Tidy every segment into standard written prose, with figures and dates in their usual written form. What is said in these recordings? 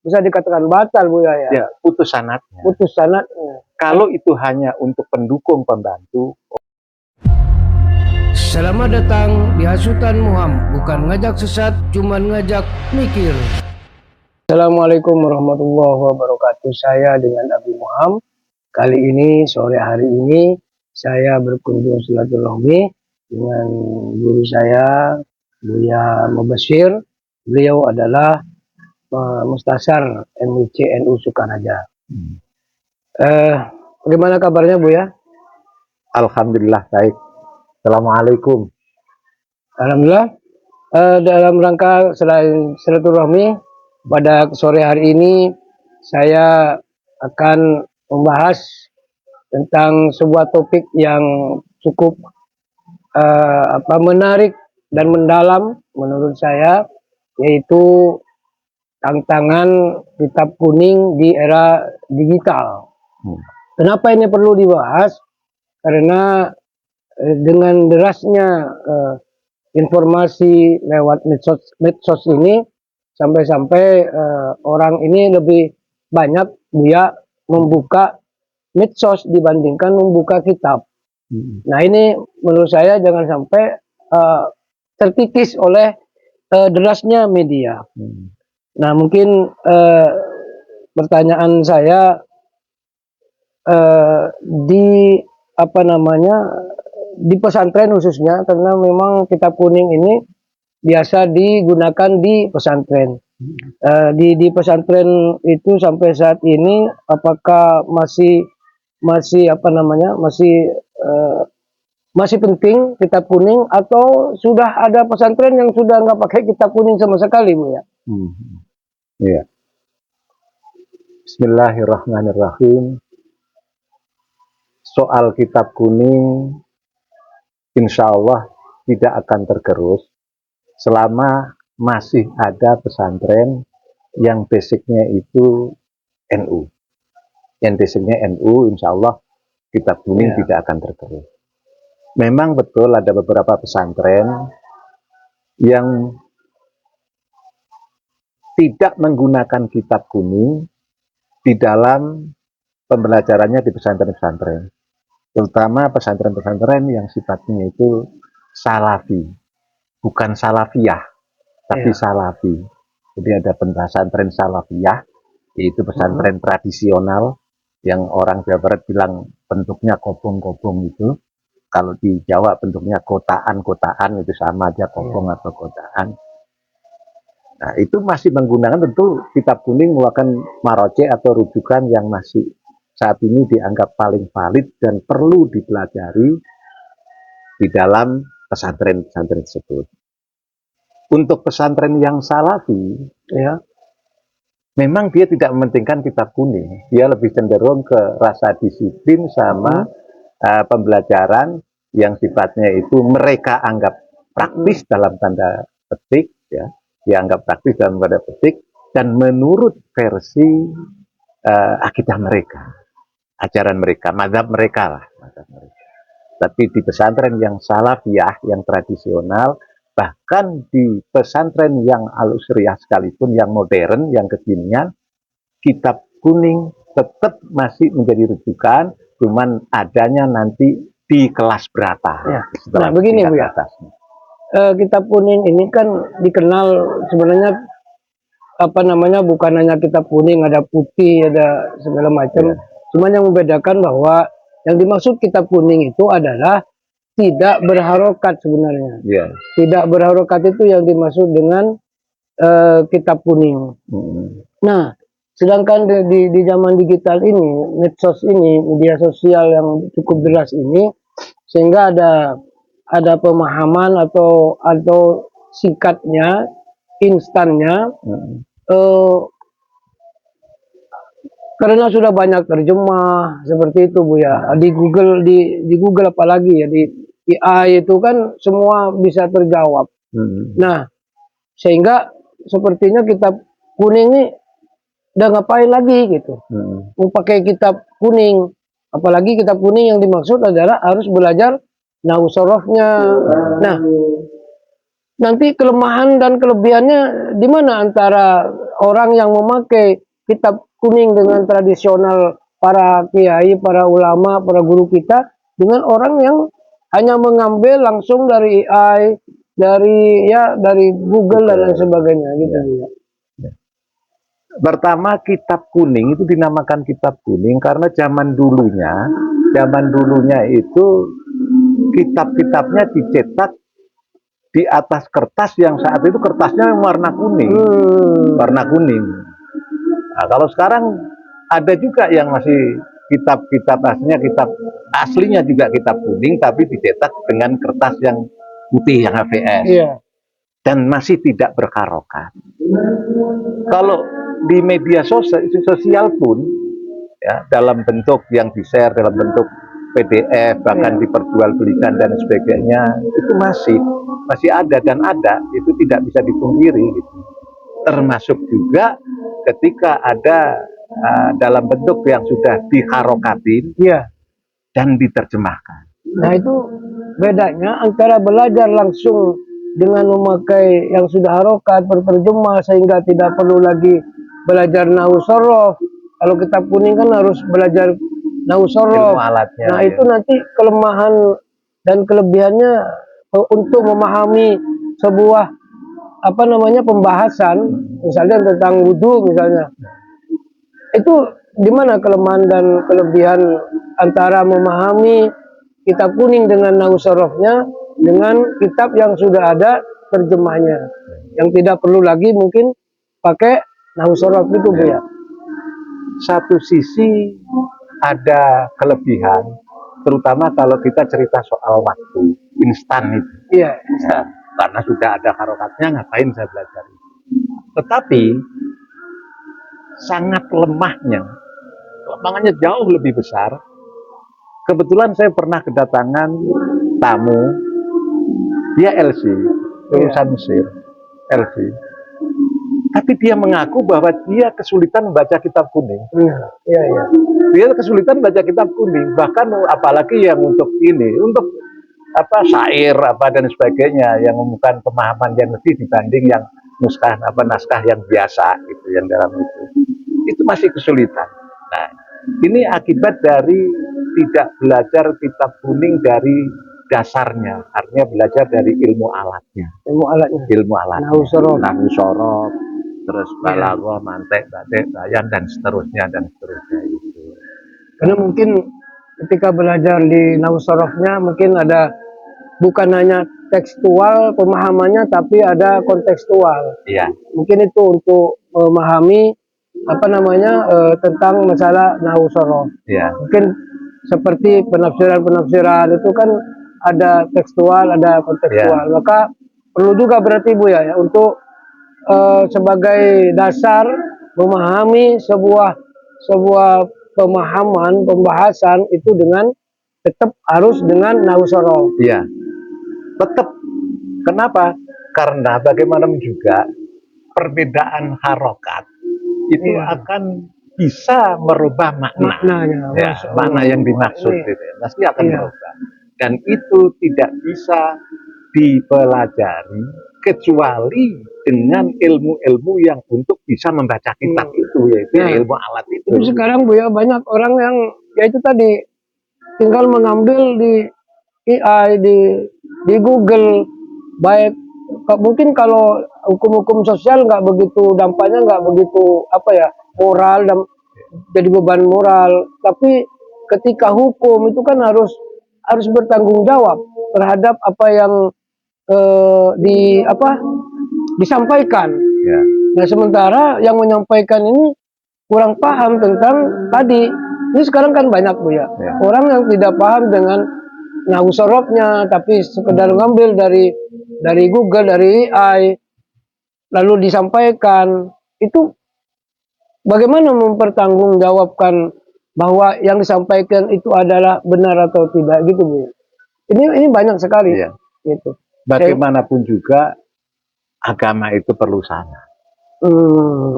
bisa dikatakan batal Buya ya. Ya, putus sanatnya. Putus sanatnya. Kalau itu hanya untuk pendukung pembantu. Selamat datang di Hasutan Muham, bukan ngajak sesat, cuman ngajak mikir. Assalamualaikum warahmatullahi wabarakatuh. Saya dengan Abi Muham. Kali ini, sore hari ini, saya berkunjung silaturahmi dengan guru saya, Buya Mubashir. Beliau adalah Mustasar MIC NU Sukaraja. Bagaimana kabarnya Buya? Alhamdulillah baik. Assalamualaikum. Alhamdulillah. Dalam rangka selain silaturahmi, pada sore hari ini saya akan membahas tentang sebuah topik yang cukup menarik dan mendalam menurut saya, yaitu tantangan kitab kuning di era digital. Kenapa ini perlu dibahas? Karena dengan derasnya informasi lewat medsos ini, sampai-sampai orang ini lebih banyak dia membuka medsos dibandingkan membuka kitab. Nah, ini menurut saya jangan sampai terkikis oleh derasnya media. Nah, mungkin pertanyaan saya di pesantren khususnya, karena memang kitab kuning ini biasa digunakan di pesantren. Di pesantren itu sampai saat ini apakah masih penting kitab kuning, atau sudah ada pesantren yang sudah nggak pakai kitab kuning sama sekali, Bu ya? Iya. Bismillahirrahmanirrahim. Soal kitab kuning insya Allah tidak akan tergerus selama masih ada pesantren yang basicnya itu NU. Yang basicnya NU, insya Allah kitab kuning tidak akan tergerus. Memang betul ada beberapa pesantren yang tidak menggunakan kitab kuning di dalam pembelajarannya di pesantren-pesantren. Terutama pesantren-pesantren yang sifatnya itu salafi, bukan salafiyah, tapi salafi. Jadi ada pesantren salafiyah, yaitu pesantren tradisional yang orang Jawa Barat bilang bentuknya kobong-kobong itu. Kalau di Jawa bentuknya kotaan-kotaan, itu sama aja kobong atau kotaan. Nah, itu masih menggunakan tentu kitab kuning merupakan maroje atau rujukan yang masih saat ini dianggap paling valid dan perlu dipelajari di dalam pesantren-pesantren tersebut. Untuk pesantren yang salafi, ya, memang dia tidak mementingkan kitab kuning. Dia lebih cenderung ke rasa disiplin sama pembelajaran yang sifatnya itu mereka anggap praktis dalam tanda petik, ya, dianggap praktis dalam tanda petik dan menurut versi akidah mereka. Ajaran mereka, mazhab mereka lah. Tapi di pesantren yang salafiyah, yang tradisional, bahkan di pesantren yang al-usriyah sekalipun, yang modern, yang kekinian, kitab kuning tetap masih menjadi rujukan, cuman adanya nanti di kelas berapa. Ya. Nah, begini Bu ya, kitab kuning ini kan dikenal sebenarnya bukan hanya kitab kuning, ada putih, ada segala macam. Cuman yang membedakan bahwa yang dimaksud kitab kuning itu adalah tidak berharokat sebenarnya. Tidak berharokat itu yang dimaksud dengan kitab kuning. Nah, sedangkan di zaman digital ini, medsos ini, media sosial yang cukup deras ini, sehingga ada pemahaman atau sikatnya, instannya, karena sudah banyak terjemah seperti itu Bu ya. Di Google apalagi ya, di AI itu kan semua bisa terjawab. Nah, sehingga sepertinya kitab kuning ini udah ngapain lagi gitu. Mau pakai kitab kuning, apalagi kitab kuning yang dimaksud adalah harus belajar nahwu sorofnya. Nah, nanti kelemahan dan kelebihannya di mana antara orang yang memakai kitab kuning dengan tradisional para kiai, para ulama, para guru kita, dengan orang yang hanya mengambil langsung dari AI, dari Google dan lain sebagainya gitu ya. Pertama, kitab kuning itu dinamakan kitab kuning karena zaman dulunya itu kitab-kitabnya dicetak di atas kertas yang saat itu kertasnya warna kuning. Warna kuning. Nah, kalau sekarang ada juga yang masih kitab-kitab aslinya juga kitab kuning tapi dicetak dengan kertas yang putih yang HVS. Iya. Dan masih tidak berkarokat. Kalau di media sosial pun ya, dalam bentuk yang di-share, dalam bentuk PDF, bahkan diperjualbelikan dan sebagainya, itu masih ada dan ada, itu tidak bisa dipungkiri gitu. Termasuk juga ketika ada dalam bentuk yang sudah diharokatin dan diterjemahkan. Nah, itu bedanya antara belajar langsung dengan memakai yang sudah harokat berterjemah sehingga tidak perlu lagi belajar nahwu sorof. Kalau kitab kuning kan harus belajar nahwu sorof. Nah, itu nanti kelemahan dan kelebihannya untuk memahami sebuah pembahasan, misalnya tentang wudhu misalnya. Itu di mana kelemahan dan kelebihan antara memahami kitab kuning dengan nahwu sorofnya dengan kitab yang sudah ada terjemahnya, yang tidak perlu lagi mungkin pakai nahwu sorof itu Bu ya. Satu sisi ada kelebihan, terutama kalau kita cerita soal waktu instan itu. Iya. Ya, karena sudah ada harokatnya, ngapain saya belajar itu. Tetapi sangat kelemahannya jauh lebih besar. Kebetulan saya pernah kedatangan tamu, dia LC, lulusan Mesir, LC. Tapi dia mengaku bahwa dia kesulitan membaca kitab kuning. Iya. Dia kesulitan baca kitab kuning, bahkan apalagi yang untuk syair dan sebagainya yang membukan pemahaman yang lebih dibanding yang naskah yang biasa gitu, yang dalam itu masih kesulitan. Nah, ini akibat dari tidak belajar kitab kuning dari dasarnya, artinya belajar dari ilmu alatnya. Nahwu sorof, terus balaghah, mantek, batik, bayan dan seterusnya itu. Karena mungkin ketika belajar di nahwu sorofnya mungkin ada bukan hanya tekstual pemahamannya tapi ada kontekstual. Iya. Mungkin itu untuk memahami tentang masalah nahwu sorof. Iya. Mungkin seperti penafsiran itu kan ada tekstual, ada kontekstual. Ya. Maka perlu juga berarti Bu ya untuk sebagai dasar memahami sebuah pembahasan itu dengan tetap harus dengan nahwu sorof. Iya. Tetap. Kenapa? Karena bagaimanapun juga perbedaan harokat itu akan bisa merubah maknanya. Makna yang dimaksud gitu. Pasti akan berubah. Dan itu tidak bisa dipelajari kecuali dengan ilmu-ilmu yang untuk bisa membaca kitab itu, yaitu ilmu alat itu. Tapi sekarang Bu ya banyak orang yang itu tadi tinggal mengambil di AI, di Google, baik mungkin kalau hukum-hukum sosial nggak begitu dampaknya, nggak begitu moral dan jadi beban moral. Tapi ketika hukum itu kan harus bertanggung jawab terhadap apa yang disampaikan. Ya. Nah, sementara yang menyampaikan ini kurang paham tentang tadi. Ini sekarang kan banyak Bu ya. Orang yang tidak paham dengan nahwu sorofnya tapi sekedar ngambil dari Google, dari AI lalu disampaikan. Itu bagaimana mempertanggungjawabkan bahwa yang disampaikan itu adalah benar atau tidak gitu Bu ya. Ini banyak sekali gitu. Bagaimanapun juga agama itu perlu sanad.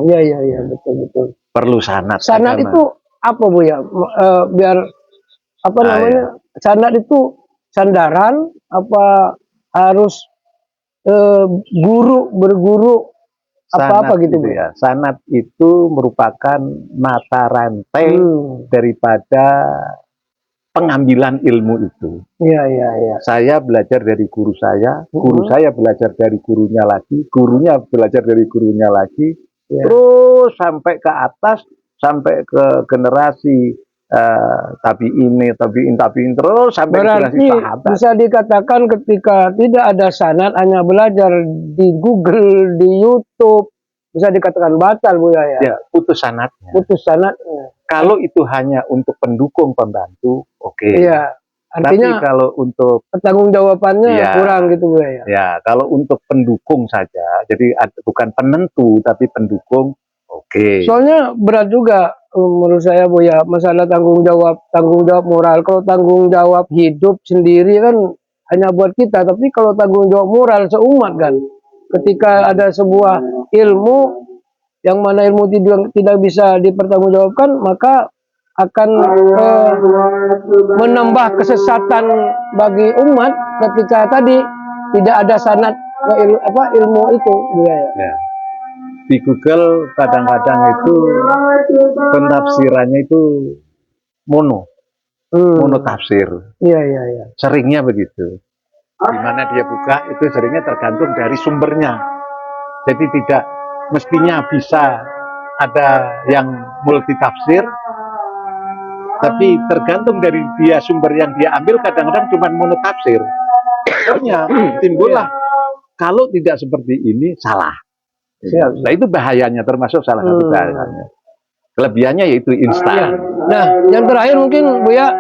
Iya, betul. Perlu sanad. Sanad itu apa Bu ya? Biar sanad itu sandaran apa harus berguru apa-apa Sanad gitu, itu Bu. ya. Sanad itu merupakan mata rantai daripada pengambilan ilmu itu. Iya, iya, iya. Saya belajar dari guru saya, guru Mhm. saya belajar dari gurunya lagi, gurunya belajar dari gurunya lagi, Iya. terus sampai ke atas, sampai ke generasi tabiin terus sampai ke generasi Berarti sahabat. bisa dikatakan ketika tidak ada sanad, hanya belajar di Google, di YouTube, bisa dikatakan batal, Bu ya. Ya, putus sanadnya. Putus sanadnya. Kalau itu hanya untuk pendukung pembantu, oke. Iya. Tapi Artinya kalau untuk pertanggungjawabannya Iya. kurang gitu, Bu ya. ya kalau untuk pendukung saja, jadi bukan penentu tapi pendukung, oke. Soalnya berat juga menurut saya, Bu ya, masalah tanggung jawab moral. Kalau tanggung jawab hidup sendiri kan hanya buat kita, tapi kalau tanggung jawab moral seumat kan, ketika ada sebuah ilmu yang mana ilmu tidak bisa dipertanggungjawabkan, maka akan menambah kesesatan bagi umat ketika tadi tidak ada sanad ilmu itu, Bu ya. Ya. Di Google kadang-kadang itu penafsirannya itu mono tafsir. Iya, iya, iya. Seringnya begitu. Di mana dia buka itu seringnya tergantung dari sumbernya. Jadi tidak mestinya bisa ada yang multi tafsir, tapi tergantung dari dia sumber yang dia ambil, kadang-kadang cuma mono tafsir. Akhirnya timbullah kalau tidak seperti ini salah. Siap. Nah itu bahayanya, termasuk salah satu bahayanya. Kelebihannya yaitu instan. Nah, yang terakhir mungkin Bu ya,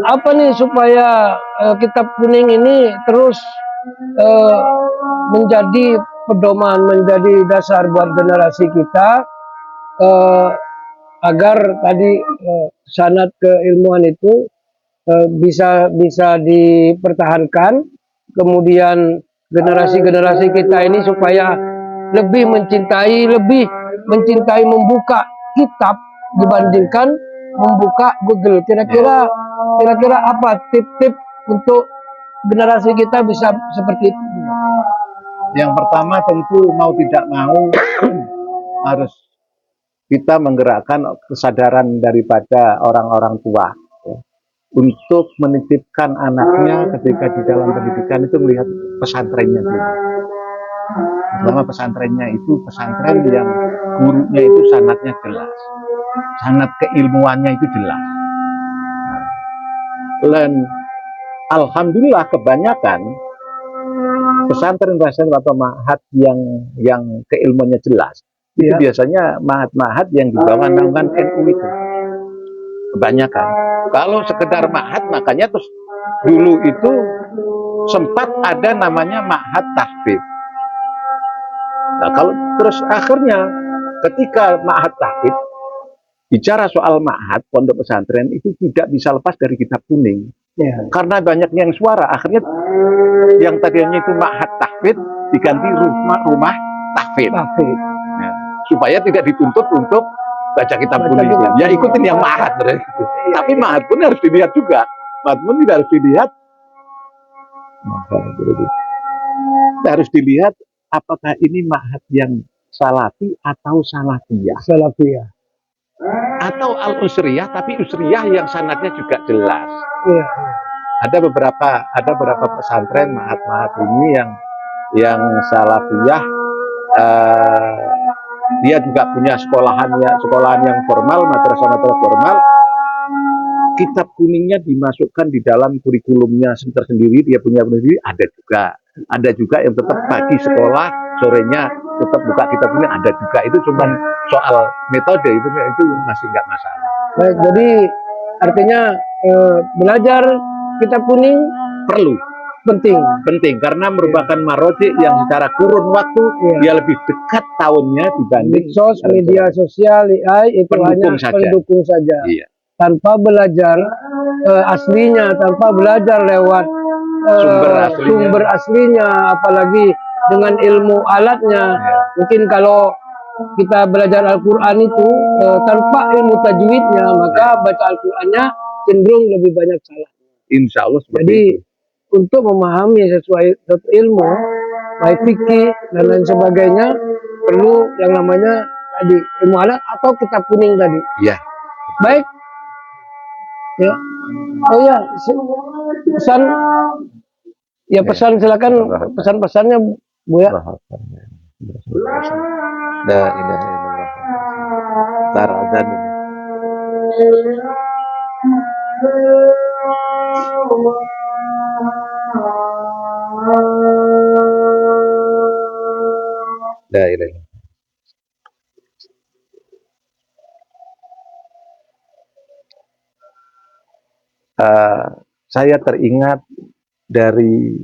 apa nih supaya kitab kuning ini terus menjadi pedoman, menjadi dasar buat generasi kita, agar tadi sanad keilmuan itu bisa dipertahankan, kemudian generasi-generasi kita ini supaya lebih mencintai membuka kitab dibandingkan membuka Google. Kira-kira apa tip-tip untuk generasi kita bisa seperti itu? Yang pertama tentu mau tidak mau harus kita menggerakkan kesadaran daripada orang-orang tua ya, untuk menitipkan anaknya ketika di dalam pendidikan itu melihat pesantrennya dulu. Pertama pesantrennya itu pesantren yang gurunya itu sanadnya jelas, sanad keilmuannya itu jelas. Dan alhamdulillah kebanyakan pesantren-pesantren atau ma'had yang keilmuannya jelas itu biasanya ma'had-ma'had yang dibawa naungan NU itu kebanyakan. Kalau sekedar ma'had, makanya terus dulu itu sempat ada namanya ma'had tahfidz. Nah, kalau terus akhirnya ketika ma'had tahfidz bicara soal ma'had pondok pesantren itu tidak bisa lepas dari kitab kuning. Ya. Karena banyaknya yang suara, akhirnya yang tadinya itu ma'had tahfidz diganti rumah tahfidz. Ya. Supaya tidak dituntut untuk baca kitab kuning itu. Ya ikutin yang ma'had. Tapi ma'had pun harus dilihat juga. Ma'had pun tidak harus dilihat. Harus dilihat apakah ini ma'had yang salafi atau salafiyah. Atau al-usriyah, tapi usriyah yang sanadnya juga jelas. Iya. Ada beberapa pesantren ma'had ini yang salafiyah, dia juga punya sekolahan yang formal, madrasah formal. Kitab kuningnya dimasukkan di dalam kurikulumnya tersendiri, dia punya sendiri. Ada juga yang tetap pagi sekolah, sorenya tetap buka kitab kuning, ada juga. Itu cuma soal metode, itu masih nggak masalah. Baik, jadi artinya belajar kitab kuning penting karena merupakan marojik yang secara kurun waktu dia lebih dekat tahunnya dibanding media sosial AI itu hanya pendukung saja. Iya. Tanpa belajar aslinya, tanpa belajar lewat sumber aslinya, apalagi dengan ilmu alatnya. Mungkin kalau kita belajar Al-Quran itu tanpa ilmu tajwidnya, maka baca Al-Qurannya cenderung lebih banyak salah. Insya Allah seperti Jadi itu. Untuk memahami sesuatu ilmu, baik fikih dan lain sebagainya, perlu yang namanya tadi ilmu halal atau kitab kuning tadi. Iya. Baik. Ya. Oh ya, pesan ya pesan silakan pesan-pesannya Bu ya. La ilaha illallah. Tarazan. La ilaha. Saya teringat dari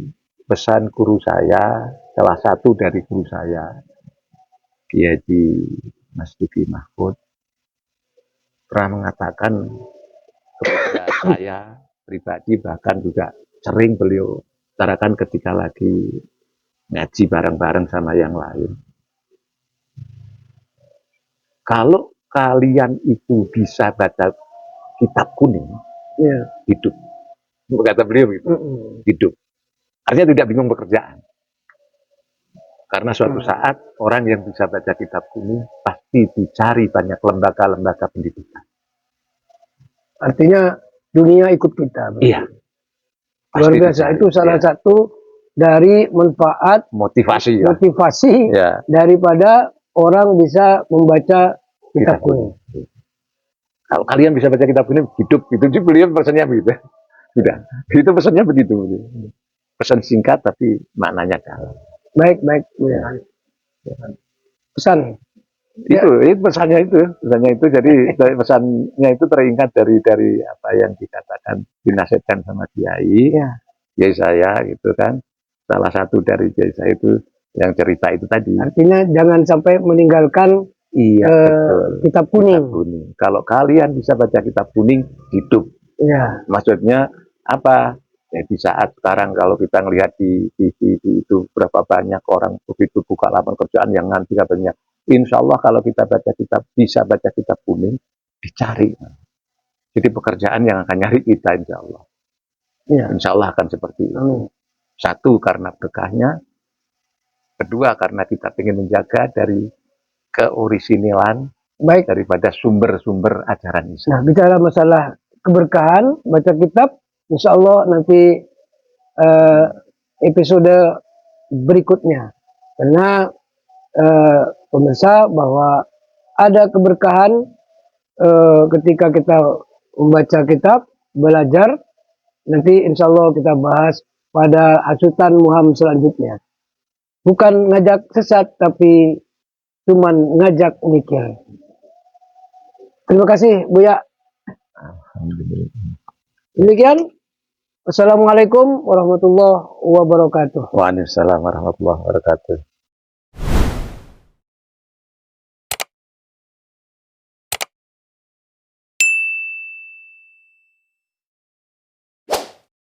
pesan guru saya, salah satu dari guru saya, Kiai Haji Mas Duki Mahfud, pernah mengatakan kepada saya pribadi, bahkan juga sering beliau utarakan ketika lagi ngaji bareng-bareng sama yang lain. Kalau kalian itu bisa baca kitab kuning, Ya. hidup. Kata beliau gitu, hidup. Artinya tidak bingung pekerjaan. Karena suatu saat orang yang bisa baca kitab kuning pasti dicari banyak lembaga-lembaga pendidikan. Artinya dunia ikut kita. Iya. Luar Pasti biasa. dicari. Itu salah Iya. satu dari manfaat Motivasi ya. motivasi Ya. daripada orang bisa membaca kitab kuning. Kalau kalian bisa baca kitab kuning, hidup. Itu beliau pesannya begitu. Sudah. Itu pesannya begitu. Pesan singkat tapi maknanya dalam. Baik, baik. Ya. Pesan. Itu pesannya itu. Jadi pesannya itu teringat dari apa yang dikatakan, dinasihatkan sama Kiai. Ya. Kiai saya gitu kan. Salah satu dari Kiai saya itu yang cerita itu tadi. Artinya jangan sampai meninggalkan betul. kitab kuning. Kitab kuning. Kalau kalian bisa baca kitab kuning, hidup. Ya. Maksudnya apa? Ya, di saat sekarang kalau kita ngelihat di TV itu berapa banyak orang begitu buka lapangan kerjaan yang nanti katanya, insya Allah kalau kita bisa baca kitab kuning, dicari. Jadi pekerjaan yang akan nyari kita insya Allah. Ya. Insya Allah akan seperti itu. Satu karena berkahnya, kedua karena kita ingin menjaga dari keorisinalan Baik. daripada sumber-sumber ajaran Islam. Nah, bicara masalah keberkahan, baca kitab, insya Allah nanti episode berikutnya. Karena pemirsa bahwa ada keberkahan ketika kita membaca kitab, belajar, nanti insya Allah kita bahas pada hasutan Muham selanjutnya. Bukan ngajak sesat, tapi cuman ngajak mikir. Terima kasih, Buya. Demikian. Assalamualaikum warahmatullahi wabarakatuh. Waalaikumsalam warahmatullahi wabarakatuh.